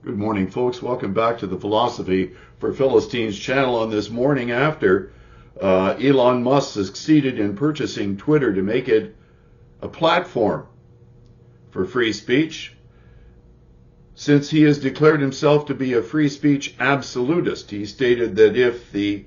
Good morning, folks. Welcome back to the Philosophy for Philistines channel on this morning after Elon Musk succeeded in purchasing Twitter to make it a platform for free speech. Since he has declared himself to be a free speech absolutist, he stated that if the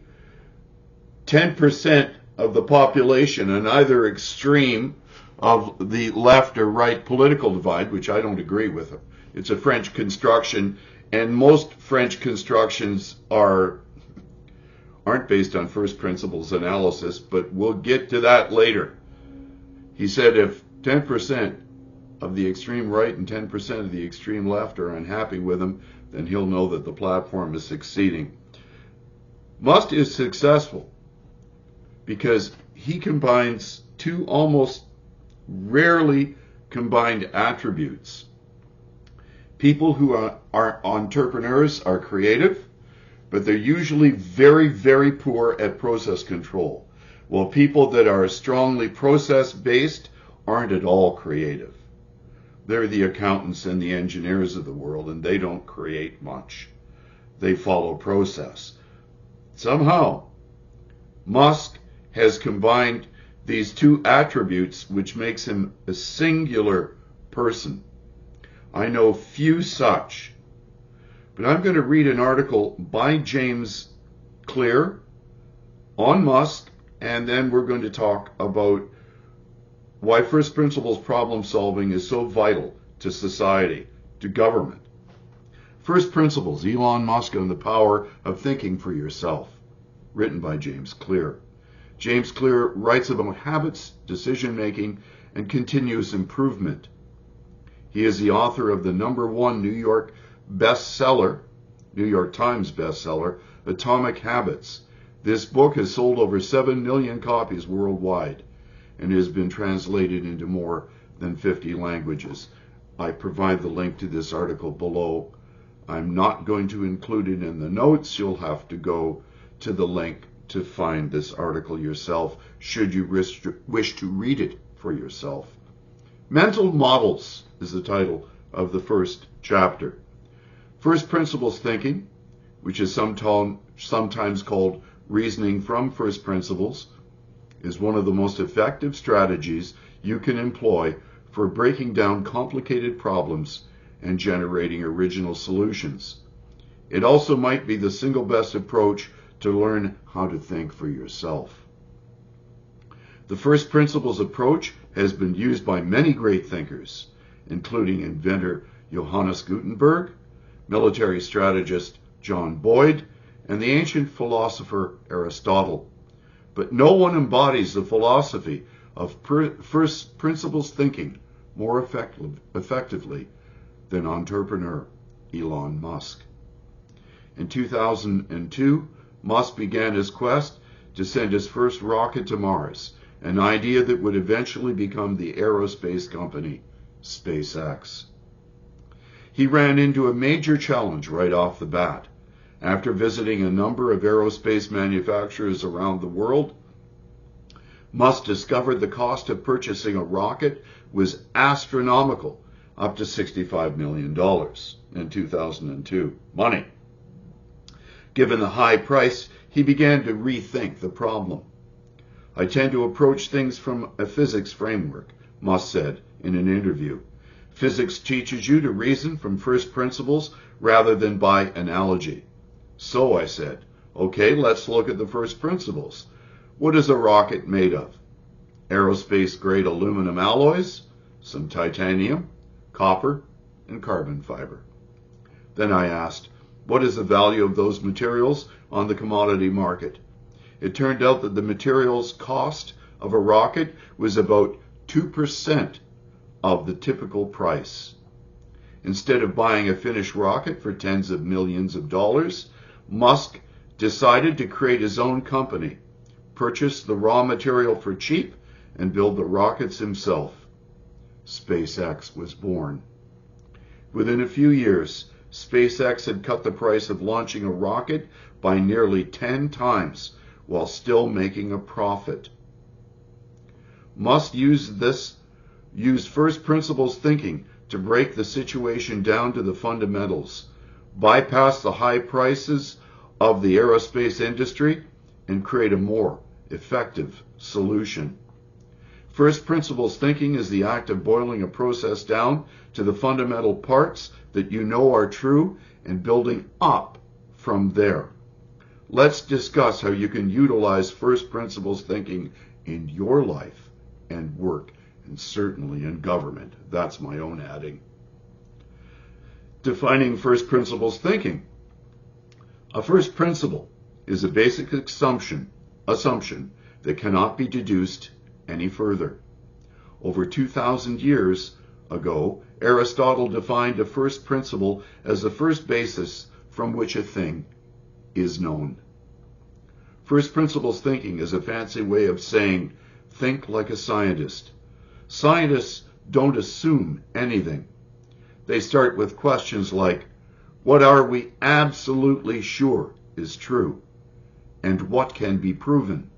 10% of the population on either extreme of the left or right political divide, which I don't agree with, it's a French construction, and most French constructions aren't based on first principles analysis, but we'll get to that later. He said if 10% of the extreme right and 10% of the extreme left are unhappy with him, then he'll know that the platform is succeeding. Musk is successful because he combines two almost rarely combined attributes. People who are entrepreneurs are creative, but they're usually very, very poor at process control, while people that are strongly process-based aren't at all creative. They're the accountants and the engineers of the world, and they don't create much. They follow process. Somehow, Musk has combined these two attributes, which makes him a singular person. I know few such. But I'm going to read an article by James Clear on Musk, and then we're going to talk about why first principles problem solving is so vital to society, to government. First Principles, Elon Musk and the Power of Thinking for Yourself, written by James Clear. James Clear writes about habits, decision-making, and continuous improvement. He is the author of the #1 New York Times bestseller, Atomic Habits. This book has sold over 7 million copies worldwide and has been translated into more than 50 languages. I provide the link to this article below. I'm not going to include it in the notes. You'll have to go to the link to find this article yourself, should you wish to read it for yourself. Mental Models is the title of the first chapter. First principles thinking, which is sometimes called reasoning from first principles, is one of the most effective strategies you can employ for breaking down complicated problems and generating original solutions. It also might be the single best approach to learn how to think for yourself. The first principles approach has been used by many great thinkers, including inventor Johannes Gutenberg, military strategist John Boyd, and the ancient philosopher Aristotle. But no one embodies the philosophy of first principles thinking more effectively than entrepreneur Elon Musk. In 2002, Musk began his quest to send his first rocket to Mars, an idea that would eventually become the aerospace company SpaceX. He ran into a major challenge right off the bat. After visiting a number of aerospace manufacturers around the world, Musk discovered the cost of purchasing a rocket was astronomical, up to $65 million in 2002. Money. Given the high price, he began to rethink the problem. I tend to approach things from a physics framework, Musk said in an interview. Physics teaches you to reason from first principles rather than by analogy. So I said, okay, let's look at the first principles. What is a rocket made of? Aerospace-grade aluminum alloys, some titanium, copper, and carbon fiber. Then I asked, what is the value of those materials on the commodity market? It turned out that the materials cost of a rocket was about 2% of the typical price. Instead of buying a finished rocket for tens of millions of dollars, Musk decided to create his own company, purchase the raw material for cheap, and build the rockets himself. SpaceX was born. Within a few years, SpaceX had cut the price of launching a rocket by nearly 10 times while still making a profit. Musk used first principles thinking to break the situation down to the fundamentals bypass the high prices of the aerospace industry, and create a more effective solution. First principles thinking is the act of boiling a process down to the fundamental parts that you know are true and building up from there. Let's discuss how you can utilize first principles thinking in your life and work, and certainly in government. That's my own adding. Defining first principles thinking. A first principle is a basic assumption that cannot be deduced any further. Over 2,000 years ago, Aristotle defined a first principle as the first basis from which a thing is known. First principles thinking is a fancy way of saying, think like a scientist. Scientists don't assume anything. They start with questions like, what are we absolutely sure is true? And what can be proven?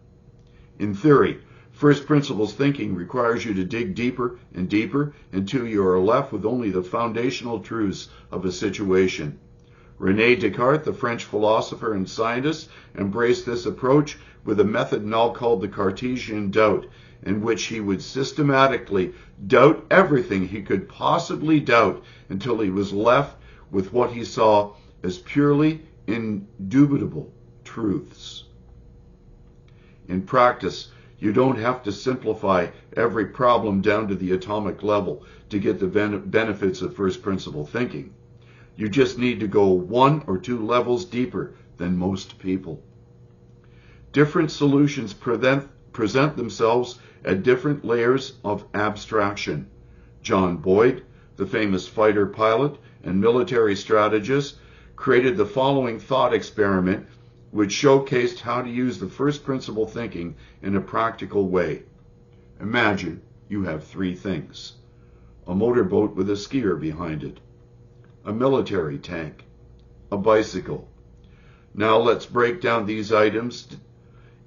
In theory, first principles thinking requires you to dig deeper and deeper until you are left with only the foundational truths of a situation. Rene Descartes, the French philosopher and scientist, embraced this approach with a method now called the Cartesian Doubt, in which he would systematically doubt everything he could possibly doubt until he was left with what he saw as purely indubitable truths. In practice, you don't have to simplify every problem down to the atomic level to get the benefits of first principle thinking. You just need to go 1 or 2 levels deeper than most people. Different solutions present themselves at different layers of abstraction. John Boyd, the famous fighter pilot and military strategist, created the following thought experiment which showcased how to use the first principle thinking in a practical way. Imagine you have 3 things: a motorboat with a skier behind it, a military tank, a bicycle. Now let's break down these items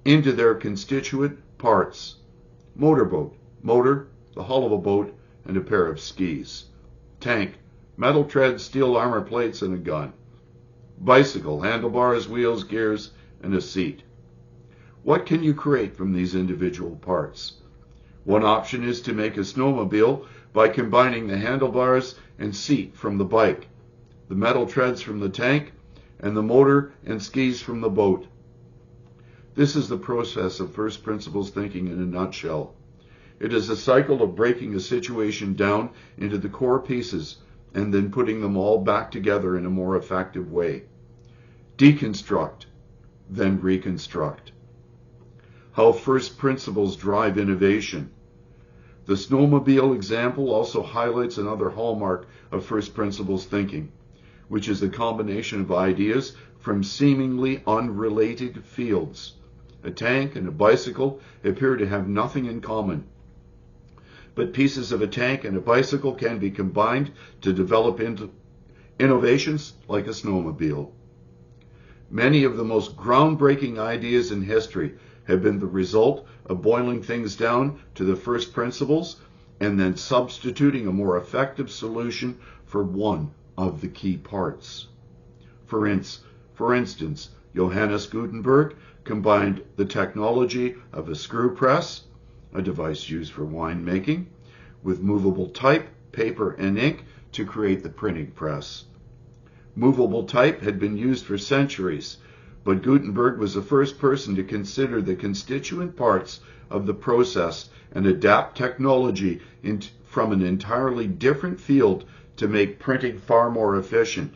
into their constituent parts. Motorboat, motor, the hull of a boat, and a pair of skis. Tank, metal treads, steel armor plates, and a gun. Bicycle, handlebars, wheels, gears, and a seat. What can you create from these individual parts? One option is to make a snowmobile by combining the handlebars and seat from the bike, the metal treads from the tank, and the motor and skis from the boat. This is the process of first principles thinking in a nutshell. It is a cycle of breaking a situation down into the core pieces and then putting them all back together in a more effective way. Deconstruct, then reconstruct. How first principles drive innovation. The Snowmobile Example also highlights another hallmark of first principles thinking, which is the combination of ideas from seemingly unrelated fields. A tank and a bicycle appear to have nothing in common, but pieces of a tank and a bicycle can be combined to develop into innovations like a snowmobile. Many of the most groundbreaking ideas in history have been the result of boiling things down to the first principles and then substituting a more effective solution for one of the key parts. For instance, Johannes Gutenberg combined the technology of a screw press, a device used for winemaking, with movable type, paper, and ink to create the printing press. Movable type had been used for centuries, but Gutenberg was the first person to consider the constituent parts of the process and adapt technology from an entirely different field to make printing far more efficient.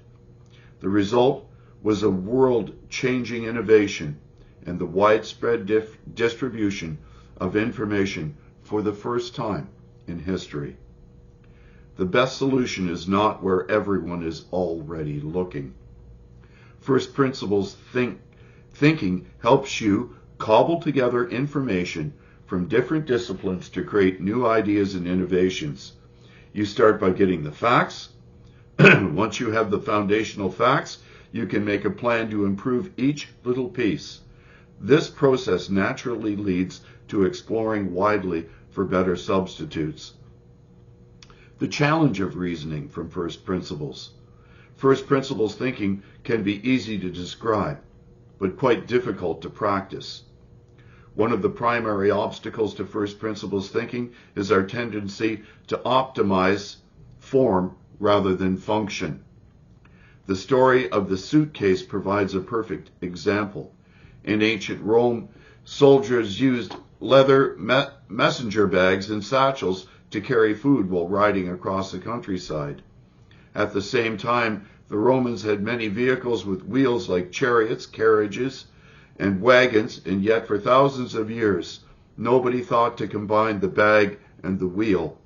The result was a world-changing innovation and the widespread distribution of information for the first time in history. The best solution is not where everyone is already looking. First principles thinking helps you cobble together information from different disciplines to create new ideas and innovations. You start by getting the facts. Once you have the foundational facts, you can make a plan to improve each little piece. This process naturally leads to exploring widely for better substitutes. The challenge of reasoning from first principles. First principles thinking can be easy to describe, but quite difficult to practice. One of the primary obstacles to first principles thinking is our tendency to optimize form rather than function. The story of the suitcase provides a perfect example. In ancient Rome, soldiers used leather messenger bags and satchels to carry food while riding across the countryside. At the same time, the Romans had many vehicles with wheels like chariots, carriages, and wagons, and yet for thousands of years, nobody thought to combine the bag and the wheel.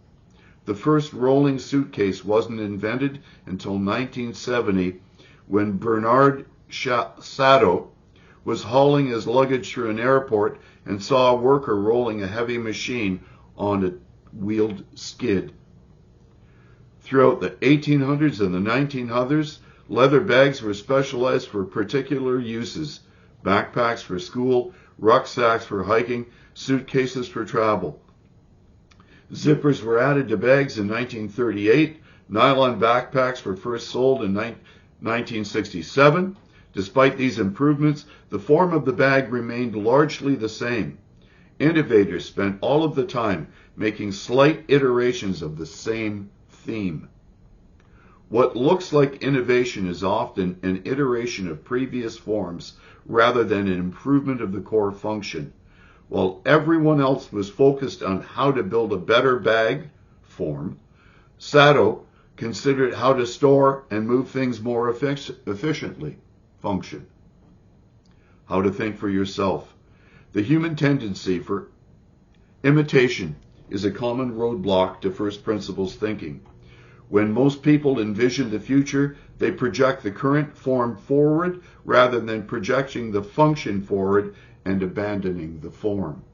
The first rolling suitcase wasn't invented until 1970, when Bernard Sato was hauling his luggage through an airport and saw a worker rolling a heavy machine on a wheeled skid. Throughout the 1800s and the 1900s, leather bags were specialized for particular uses: backpacks for school, rucksacks for hiking, suitcases for travel. Zippers were added to bags in 1938. Nylon backpacks were first sold in 1967. Despite these improvements, the form of the bag remained largely the same. Innovators spent all of the time making slight iterations of the same theme. What looks like innovation is often an iteration of previous forms rather than an improvement of the core function. While everyone else was focused on how to build a better bag form, Sato considered how to store and move things more efficiently. Function. How to think for yourself. The human tendency for imitation is a common roadblock to first principles thinking. When most people envision the future, they project the current form forward rather than projecting the function forward and abandoning the form.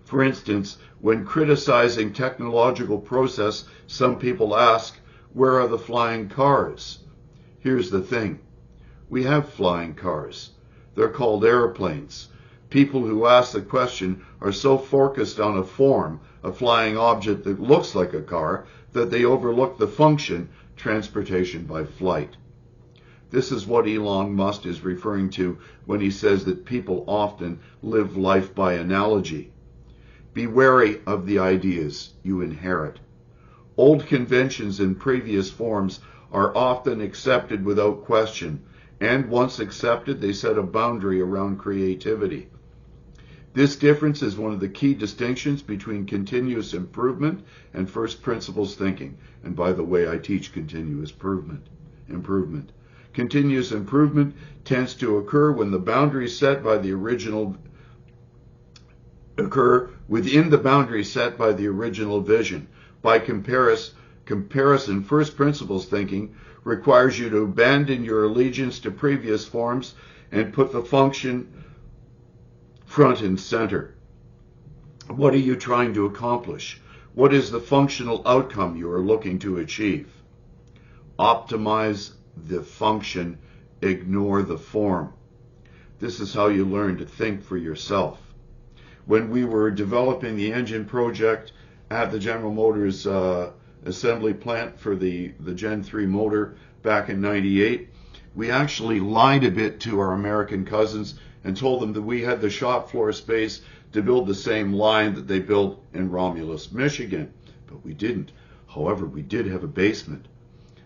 For instance, when criticizing technological process, some people ask, "Where are the flying cars?" Here's the thing. We have flying cars. They're called airplanes. People who ask the question are so focused on a form, a flying object that looks like a car, that they overlook the function, transportation by flight. This is what Elon Musk is referring to when he says that people often live life by analogy. Be wary of the ideas you inherit. Old conventions in previous forms are often accepted without question, and once accepted, they set a boundary around creativity. This difference is one of the key distinctions between continuous improvement and first principles thinking. And by the way, I teach continuous improvement. Continuous improvement tends to occur when the boundaries set by the original within the boundaries set by the original vision. By comparison, first principles thinking requires you to abandon your allegiance to previous forms and put the function front and center. What are you trying to accomplish? What is the functional outcome you are looking to achieve? Optimize the function, ignore the form. This is how you learn to think for yourself. When we were developing the engine project at the General Motors assembly plant for the Gen 3 motor back in '98, we actually lied a bit to our American cousins and told them that we had the shop floor space to build the same line that they built in Romulus, Michigan. But we didn't. However, we did have a basement,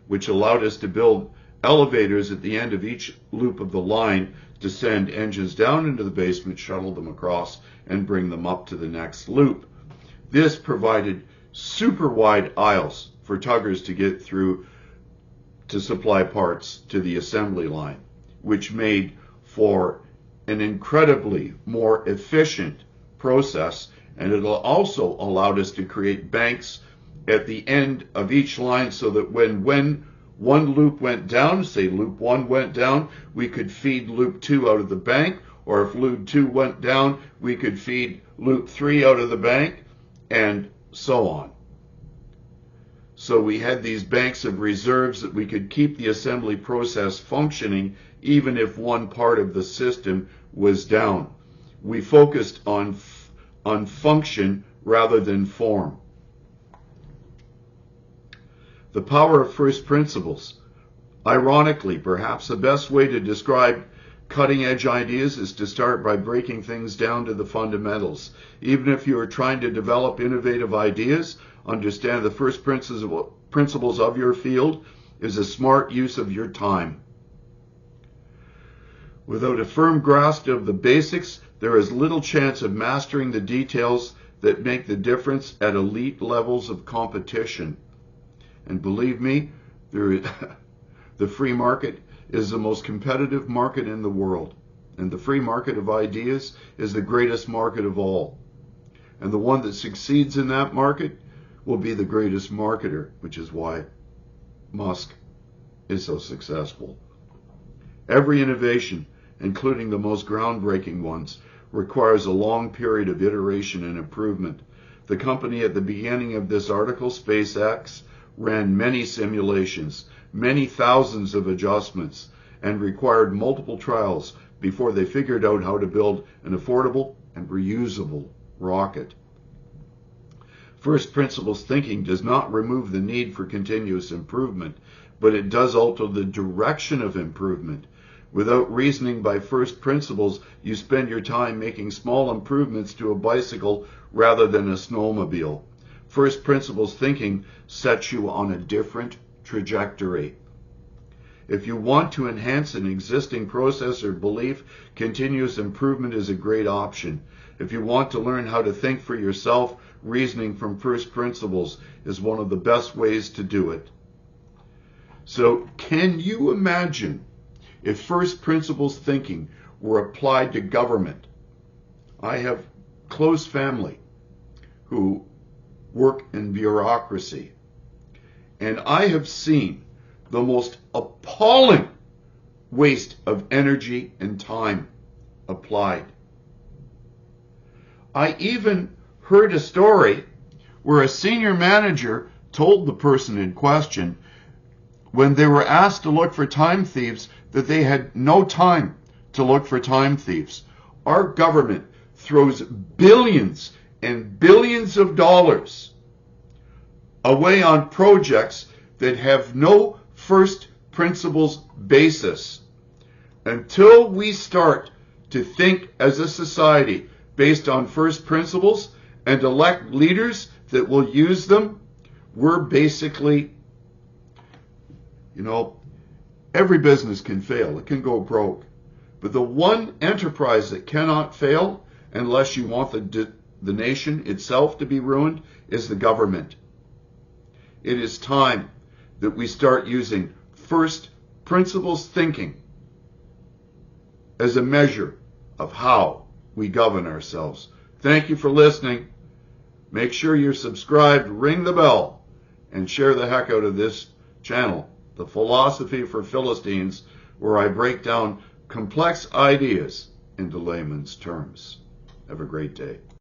which allowed us to build elevators at the end of each loop of the line to send engines down into the basement, shuttle them across, and bring them up to the next loop. This provided super wide aisles for tuggers to get through to supply parts to the assembly line, which made for an incredibly more efficient process, and it also allowed us to create banks at the end of each line so that when one loop went down, say loop 1 went down, we could feed loop 2 out of the bank, or if loop 2 went down, we could feed loop 3 out of the bank, and so on. So we had these banks of reserves that we could keep the assembly process functioning even if one part of the system was down. We focused on function rather than form. The power of first principles. Ironically, perhaps the best way to describe cutting-edge ideas is to start by breaking things down to the fundamentals. Even if you are trying to develop innovative ideas, understand the first principles of your field is a smart use of your time. Without a firm grasp of the basics, there is little chance of mastering the details that make the difference at elite levels of competition. And believe me, the free market is the most competitive market in the world. And the free market of ideas is the greatest market of all. And the one that succeeds in that market will be the greatest marketer, which is why Musk is so successful. Every innovation, including the most groundbreaking ones, requires a long period of iteration and improvement. The company at the beginning of this article, SpaceX, ran many simulations, many thousands of adjustments, and required multiple trials before they figured out how to build an affordable and reusable rocket. First principles thinking does not remove the need for continuous improvement, but it does alter the direction of improvement. Without reasoning by first principles, you spend your time making small improvements to a bicycle rather than a snowmobile. First principles thinking sets you on a different trajectory. If you want to enhance an existing process or belief, continuous improvement is a great option. If you want to learn how to think for yourself, reasoning from first principles is one of the best ways to do it. So, can you imagine if first principles thinking were applied to government? I have close family who work in bureaucracy, and I have seen the most appalling waste of energy and time applied. I even heard a story where a senior manager told the person in question, when they were asked to look for time thieves, that they had no time to look for time thieves. Our government throws billions and billions of dollars away on projects that have no first principles basis. Until we start to think as a society based on first principles and elect leaders that will use them, we're basically, every business can fail. It can go broke. But the one enterprise that cannot fail, unless you want the nation itself to be ruined, is the government. It is time that we start using first principles thinking as a measure of how we govern ourselves. Thank you for listening. Make sure you're subscribed, ring the bell, and share the heck out of this channel, The Philosophy for Philistines, where I break down complex ideas into layman's terms. Have a great day.